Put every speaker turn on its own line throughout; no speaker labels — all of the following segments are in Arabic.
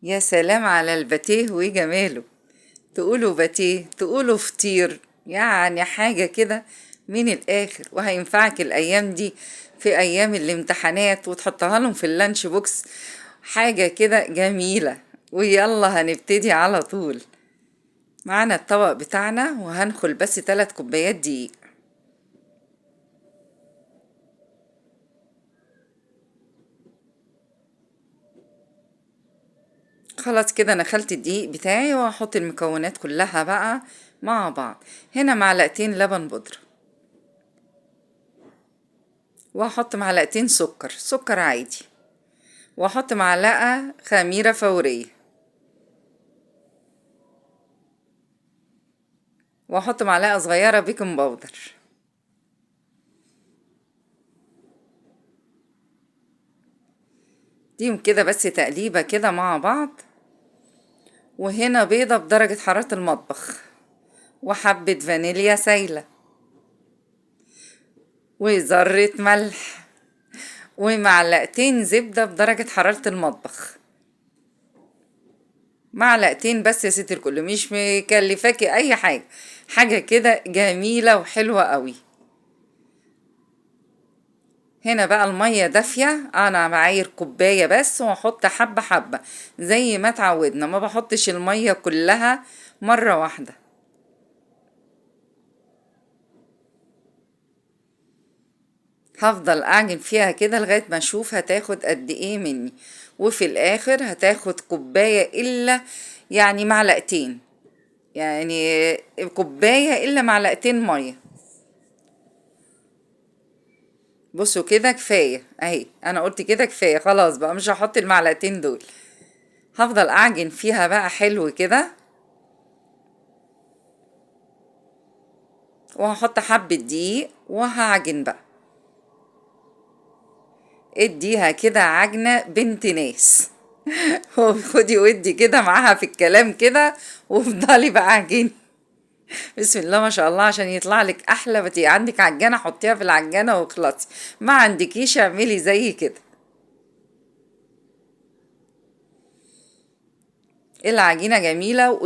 يا سلام على الباتيه وجماله. تقولوا باتيه تقولوا فطير، يعني حاجة كده من الآخر، وهينفعك الأيام دي في أيام الامتحانات وتحطها لهم في اللانش بوكس. حاجة كده جميلة. ويلا هنبتدي على طول. معنا الطبق بتاعنا وهنخل بس 3 كوبايات دقيق. خلاص كده انا خلت الدقيق بتاعي وهحط المكونات كلها بقى مع بعض. هنا معلقتين لبن بودرة، وهحط معلقتين سكر عادي، واحط معلقة خميرة فورية، واحط معلقة صغيرة بيكنج باودر. ديهم كده بس تقليبة كده مع بعض. وهنا بيضة بدرجة حرارة المطبخ، وحبة فانيليا سايلة، وذرة ملح، ومعلقتين زبدة بدرجة حرارة المطبخ. معلقتين بس يا ست الكل، مش مكلفاكي اي حاجة. حاجة كده جميلة وحلوة قوي. هنا بقى المية دافية، انا بعاير كوباية بس واحط حبة حبة زي ما اتعودنا، ما بحطش المية كلها مرة واحدة. هفضل اعجن فيها كده لغاية ما اشوف هتاخد قد ايه مني. وفي الاخر هتاخد كوباية الا يعني معلقتين، يعني كوباية الا معلقتين مية. بصوا كده كفاية اهي، انا قلت كده كفاية خلاص بقى، مش هحط المعلقتين دول. هفضل اعجن فيها بقى حلو كده. وهحط حبة دقيق وهعجن بقى. اديها كده عجنة بنت ناس. خدي ودي كده معاها في الكلام كده، وافضلي بقى عجيني. بسم الله ما شاء الله، عشان يطلع لك احلى بتي. عندك عجانة حطيها في العجانة واخلطي، ما عندكيش اعملي زي كده. العجينة جميلة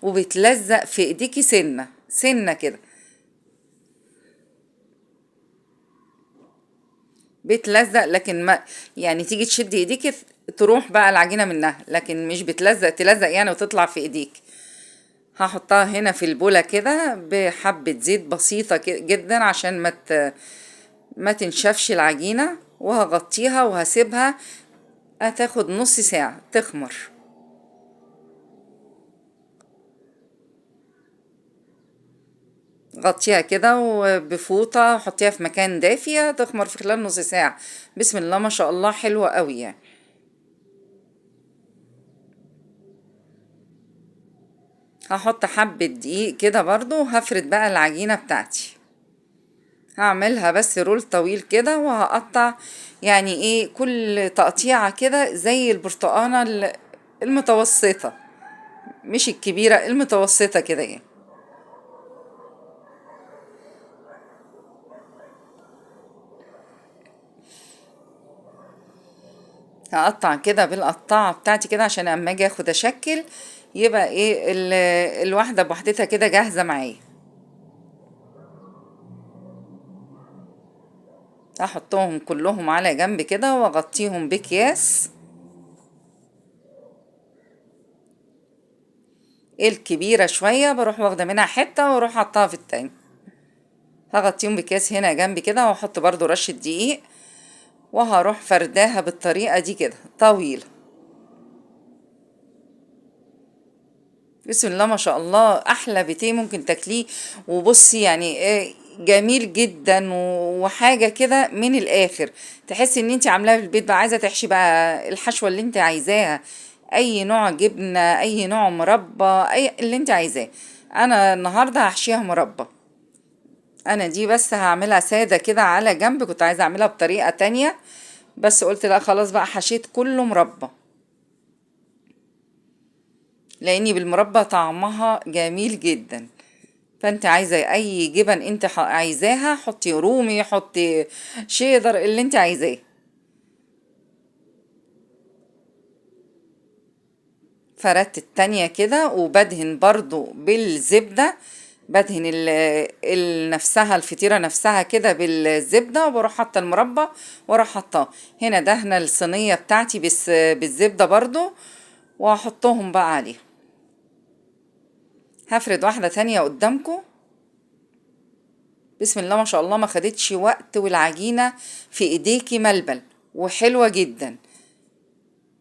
وبتلزق في ايديكي سنة سنة كده. بتلزق لكن ما يعني تيجي تشدي ايديك تروح بقى العجينة منها، لكن مش بتلزق تلزق يعني وتطلع في ايديك. هحطها هنا في البولة كده بحبة زيت بسيطة جدا عشان ما تنشفش العجينة. وهغطيها وهسيبها هتاخد نص ساعة تخمر. غطيها كده وبفوطة حطيها في مكان دافية تخمر في خلال نص ساعة. بسم الله ما شاء الله حلوة قوي يعني. هحط حبة دقيق كده برضو، هفرد بقى العجينة بتاعتي. هعملها بس رول طويل كده، وهقطع يعني ايه كل تقطيعة كده زي البرتقانة المتوسطة، مش الكبيرة، المتوسطة كده يعني. هقطع كده بالقطاعة بتاعتي كده عشان اما اجي اخد اشكل يبقى ايه الواحدة بوحدتها كده جاهزة معايا. هحطهم كلهم على جنب كده واغطيهم بأكياس. الكبيرة شوية بروح واخدة منها حتة واروح حطها في التاني. هغطيهم بأكياس هنا جنبي كده، واحط برضو رشة دقيق، وهروح فرداها بالطريقة دي كده طويلة. بسم الله ما شاء الله، احلى بيتيه ممكن تاكليه. وبصي يعني جميل جدا وحاجة كده من الاخر. تحسي ان انت عاملاه في البيت بقى، عايزة تحشي بقى الحشوة اللي انت عايزاها، اي نوع جبنة، اي نوع مربى، اي اللي انت عايزاه. انا النهاردة هحشيها مربى. انا دي بس هعملها سادة كده على جنب، كنت عايزة اعملها بطريقة تانية بس قلت لا خلاص بقى حشيت كله مربى. لاني بالمربى طعمها جميل جدا. فانت عايزه اي جبن انت عايزاها، حطي رومي، حطي شيدر، اللي انت عايزاه. فردت التانية كده وبدهن برضو بالزبدة. بدهن نفسها الفطيرة نفسها كده بالزبدة، وبروح حاطة المربى واروح حاطاه هنا دهنة الصينية بتاعتي بس بالزبدة برضو، وهحطهم بقى عليها. هفرد واحدة تانية قدامكم. بسم الله ما شاء الله، ما خدتش وقت، والعجينة في ايديكي ملبل وحلوة جدا.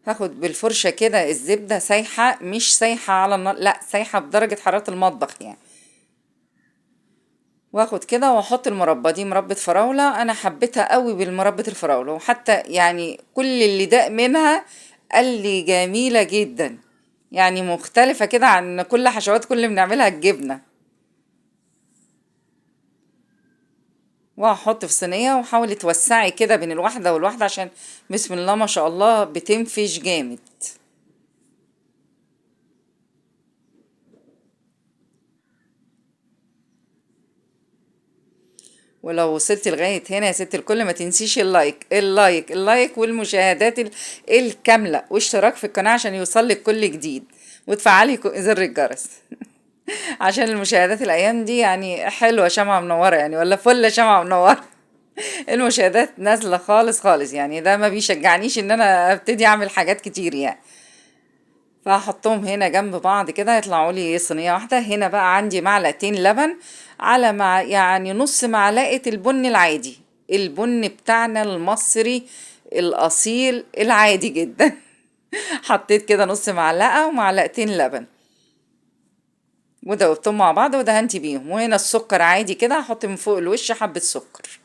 هاخد بالفرشة كده الزبدة سايحة، مش سايحة على النار، لا سايحة بدرجة حرارة المطبخ يعني. واخد كده واحط المربى دي مربى فراولة، انا حبيتها قوي بالمربى الفراولة، وحتى يعني كل اللي داق منها قال لي جميلة جدا، يعني مختلفة كده عن كل حشوات كل اللي بنعملها الجبنة. وهحط في صينية، وحاولي توسعي كده بين الواحدة والواحدة عشان بسم الله ما شاء الله بتنفش جامد. ولو وصلتي لغاية هنا يا ست الكل، ما تنسيش اللايك اللايك اللايك والمشاهدات الكاملة، واشتراك في القناة عشان يوصلك كل جديد، وتفعلي زر الجرس عشان المشاهدات الأيام دي يعني حلوة، شمعة منورة يعني، ولا فل شمعة منورة. المشاهدات نازلة خالص خالص يعني، ده ما بيشجعنيش ان انا ابتدي اعمل حاجات كتير يعني. فهحطهم هنا جنب بعض كده يطلعوا لي صينية واحدة. هنا بقى عندي معلقتين لبن على يعني نص معلقة البن العادي، البن بتاعنا المصري الأصيل العادي جدا. حطيت كده نص معلقة ومعلقتين لبن، ودوبتهم مع بعض ودهنتي بيهم. وهنا السكر عادي كده، هحط من فوق الوش حبة سكر.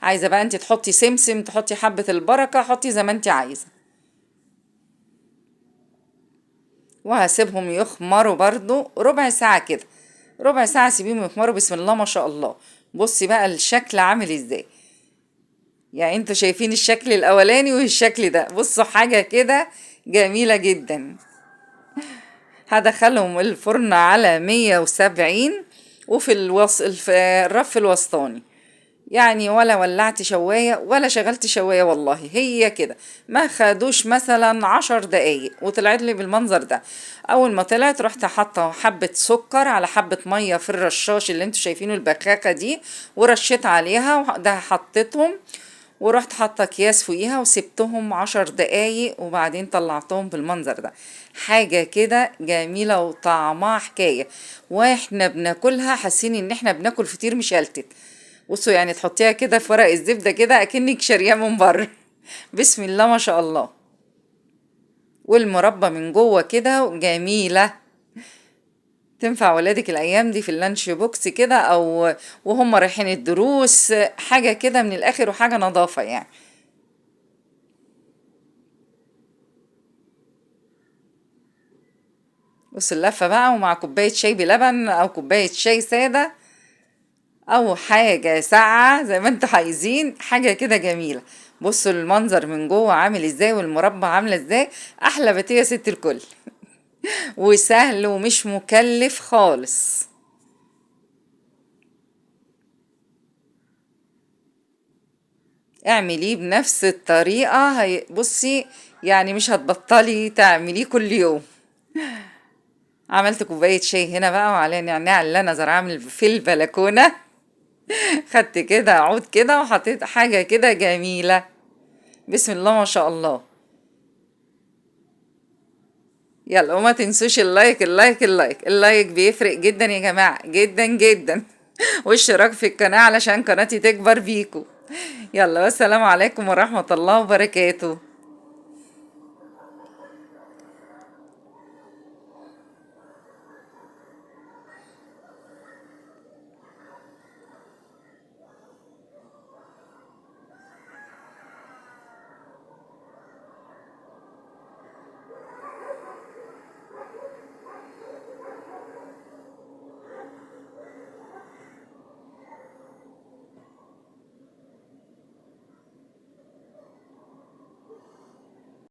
عايزة بقى انت تحطي سمسم، تحطي حبة البركة، حطي زي ما انت عايزة. وهسيبهم يخمروا برضو ربع ساعة كده، ربع ساعة سيبيهم يخمروا. بسم الله ما شاء الله، بصي بقى الشكل عامل ازاي. يعني انتوا شايفين الشكل الاولاني والشكل ده، بصوا حاجة كده جميلة جدا. هدخلهم الفرن على 170، وفي في الرف الوسطاني يعني، ولا ولعت شواية ولا شغلت شواية، والله هي كده ما خدوش مثلا 10 دقايق وطلعت لي بالمنظر ده. اول ما طلعت رحت حاطه حبة سكر على حبة مية في الرشاش اللي انتوا شايفينه البخاخة دي، ورشيت عليها وده حطيتهم، ورحت حاطه اكياس فوقيها وسبتهم 10 دقايق، وبعدين طلعتهم بالمنظر ده. حاجة كده جميلة وطعمها حكاية، واحنا بناكلها حاسين ان احنا بناكل فطير مشلتت. بصوا يعني تحطيها كده في ورق الزبدة كده اكنك شارياه من بره. بسم الله ما شاء الله. والمربى من جوه كده جميلة، تنفع ولادك الايام دي في اللانش بوكس كده، او وهم رايحين الدروس، حاجة كده من الاخر وحاجة نظافة يعني. بص اللفة بقى، ومع كوباية شاي بلبن او كوباية شاي سادة، او حاجة ساقعة زي ما انتوا عايزين، حاجة كده جميلة. بصوا المنظر من جوه عامل ازاي، والمربى عاملة ازاي، احلى باتيه يا ست الكل. وسهل ومش مكلف خالص. اعمليه بنفس الطريقة، بصي يعني مش هتبطلي تعمليه كل يوم. عملت كوباية شاي هنا بقى، وعليها نعناع اللي انا زرعاه في البلكونة. خدت كده عود كده وحطيت حاجة كده جميلة. بسم الله ما شاء الله. يلا وما تنسوش اللايك اللايك اللايك اللايك، بيفرق جدا يا جماعة، جدا جدا. واشتراك في القناة علشان قناتي تكبر بيكو. يلا والسلام عليكم ورحمة الله وبركاته.